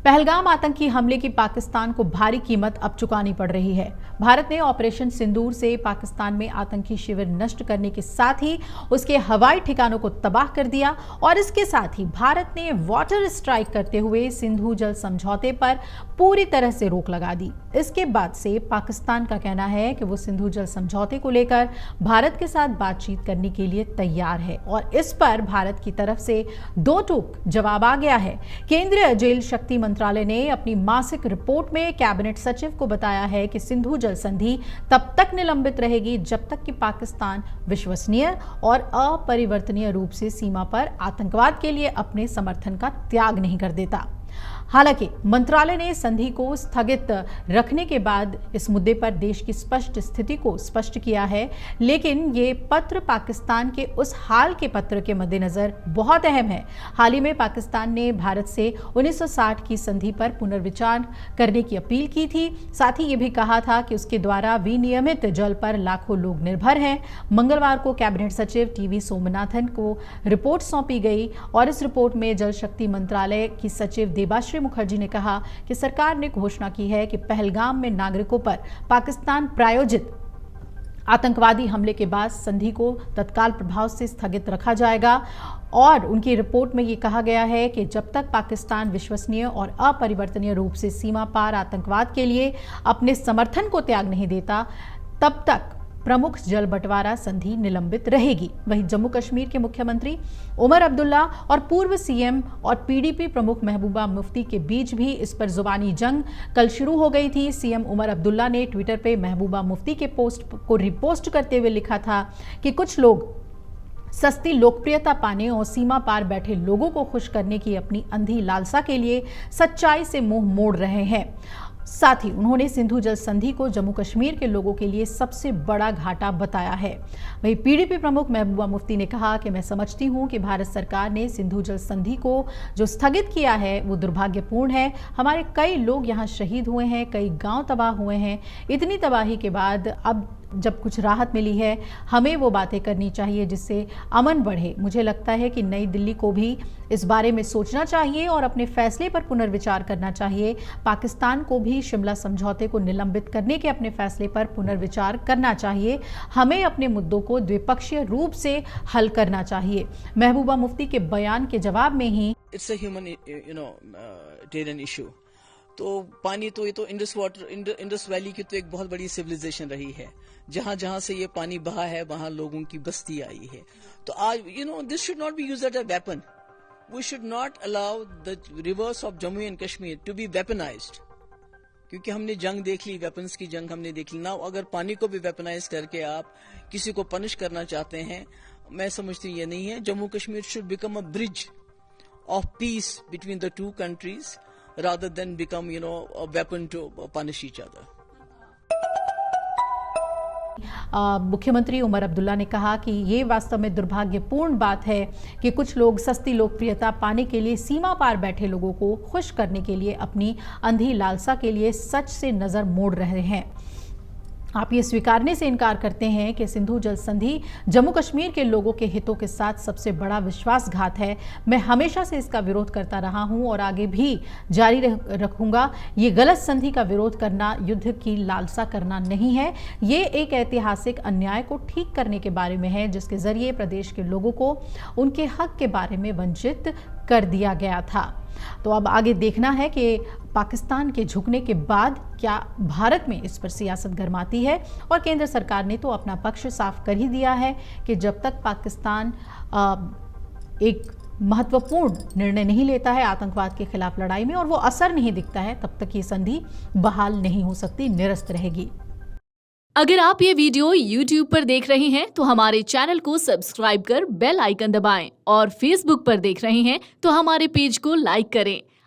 पहलगाम आतंकी हमले की पाकिस्तान को भारी कीमत अब चुकानी पड़ रही है। भारत ने ऑपरेशन सिंदूर से पाकिस्तान में आतंकी शिविर नष्ट करने के साथ ही उसके हवाई ठिकानों को तबाह कर दिया और इसके साथ ही भारत ने वाटर स्ट्राइक करते हुए सिंधु जल समझौते पर पूरी तरह से रोक लगा दी। इसके बाद से पाकिस्तान का कहना है कि वो सिंधु जल समझौते को लेकर भारत के साथ बातचीत करने के लिए तैयार है और इस पर भारत की तरफ से दो टूक जवाब आ गया है। केंद्रीय जल शक्ति मंत्रालय ने अपनी मासिक रिपोर्ट में कैबिनेट सचिव को बताया है कि सिंधु जल संधि तब तक निलंबित रहेगी जब तक कि पाकिस्तान विश्वसनीय और अपरिवर्तनीय रूप से सीमा पर आतंकवाद के लिए अपने समर्थन का त्याग नहीं कर देता। हालांकि मंत्रालय ने संधि को स्थगित रखने के बाद इस मुद्दे पर देश की स्पष्ट स्थिति को स्पष्ट किया है, लेकिन ये पत्र पाकिस्तान के उस हाल के पत्र के मद्देनजर बहुत अहम है। हाल ही में पाकिस्तान ने भारत से 1960 की संधि पर पुनर्विचार करने की अपील की थी। साथ ही ये भी कहा था कि उसके द्वारा विनियमित जल पर लाखों लोग निर्भर हैं। मंगलवार को कैबिनेट सचिव टीवी सोमनाथन को रिपोर्ट सौंपी गई और इस रिपोर्ट में जल शक्ति मंत्रालय की सचिव देबाश्री मुखर्जी ने कहा कि सरकार ने घोषणा की है कि पहलगाम में नागरिकों पर पाकिस्तान प्रायोजित आतंकवादी हमले के बाद संधि को तत्काल प्रभाव से स्थगित रखा जाएगा और उनकी रिपोर्ट में ये कहा गया है कि जब तक पाकिस्तान विश्वसनीय और अपरिवर्तनीय रूप से सीमा पार आतंकवाद के लिए अपने समर्थन को त्याग नहीं देता, तब तक प्रमुख जल बंटवारा संधि निलंबित रहेगी। वहीं जम्मू कश्मीर के मुख्यमंत्री उमर अब्दुल्ला और पूर्व सीएम और पीडीपी प्रमुख महबूबा मुफ्ती के बीच भी इस पर जुबानी जंग कल शुरू हो गई थी। सीएम उमर अब्दुल्ला ने ट्विटर पे महबूबा मुफ्ती के पोस्ट को रिपोस्ट करते हुए लिखा था कि कुछ लोग सस्ती लोकप्रियता पाने और सीमा पार बैठे लोगों को खुश करने की अपनी अंधी लालसा के लिए सच्चाई से मुंह मोड़ रहे हैं। साथ ही उन्होंने सिंधु जल संधि को जम्मू कश्मीर के लोगों के लिए सबसे बड़ा घाटा बताया है। वहीं पीडीपी प्रमुख महबूबा मुफ्ती ने कहा कि मैं समझती हूं कि भारत सरकार ने सिंधु जल संधि को जो स्थगित किया है वो दुर्भाग्यपूर्ण है। हमारे कई लोग यहां शहीद हुए हैं, कई गांव तबाह हुए हैं। इतनी तबाही के बाद अब जब कुछ राहत मिली है, हमें वो बातें करनी चाहिए जिससे अमन बढ़े। मुझे लगता है कि नई दिल्ली को भी इस बारे में सोचना चाहिए और अपने फैसले पर पुनर्विचार करना चाहिए। पाकिस्तान को भी शिमला समझौते को निलंबित करने के अपने फैसले पर पुनर्विचार करना चाहिए। हमें अपने मुद्दों को द्विपक्षीय रूप से हल करना चाहिए। महबूबा मुफ्ती के बयान के जवाब में ही इट्स अ ह्यूमन टेरियन इशू। तो पानी तो ये तो इंडस वैली की तो एक बहुत बड़ी सिविलाइजेशन रही है। जहां जहां से ये पानी बहा है वहां लोगों की बस्ती आई है। तो आज this should not be used as a weapon. We should not allow the rivers of Jammu and Kashmir to be weaponised, क्योंकि हमने जंग देख ली, वेपन्स की जंग हमने देख ली। ना अगर पानी को भी वेपनाइज करके आप किसी को पनिश करना चाहते हैं, मैं समझती हूँ ये नहीं है। Jammu Kashmir should become a bridge of peace between the two countries rather than become a weapon to punish each other. मुख्यमंत्री उमर अब्दुल्ला ने कहा कि ये वास्तव में दुर्भाग्यपूर्ण बात है कि कुछ लोग सस्ती लोकप्रियता पाने के लिए सीमा पार बैठे लोगों को खुश करने के लिए अपनी अंधी लालसा के लिए सच से नजर मोड़ रहे हैं। आप ये स्वीकारने से इनकार करते हैं कि सिंधु जल संधि जम्मू कश्मीर के लोगों के हितों के साथ सबसे बड़ा विश्वासघात है। मैं हमेशा से इसका विरोध करता रहा हूं और आगे भी जारी रखूंगा। ये गलत संधि का विरोध करना युद्ध की लालसा करना नहीं है। ये एक ऐतिहासिक अन्याय को ठीक करने के बारे में है, जिसके जरिए प्रदेश के लोगों को उनके हक के बारे में वंचित कर दिया गया था। तो अब आगे देखना है कि पाकिस्तान के झुकने के बाद क्या भारत में इस पर सियासत गरमाती है। और केंद्र सरकार ने तो अपना पक्ष साफ कर ही दिया है कि जब तक पाकिस्तान एक महत्वपूर्ण निर्णय नहीं लेता है आतंकवाद के खिलाफ लड़ाई में और वो असर नहीं दिखता है, तब तक ये संधि बहाल नहीं हो सकती, निरस्त रहेगी। अगर आप ये वीडियो YouTube पर देख रहे हैं तो हमारे चैनल को सब्सक्राइब कर बेल आइकन दबाएं और Facebook पर देख रहे हैं तो हमारे पेज को लाइक करें।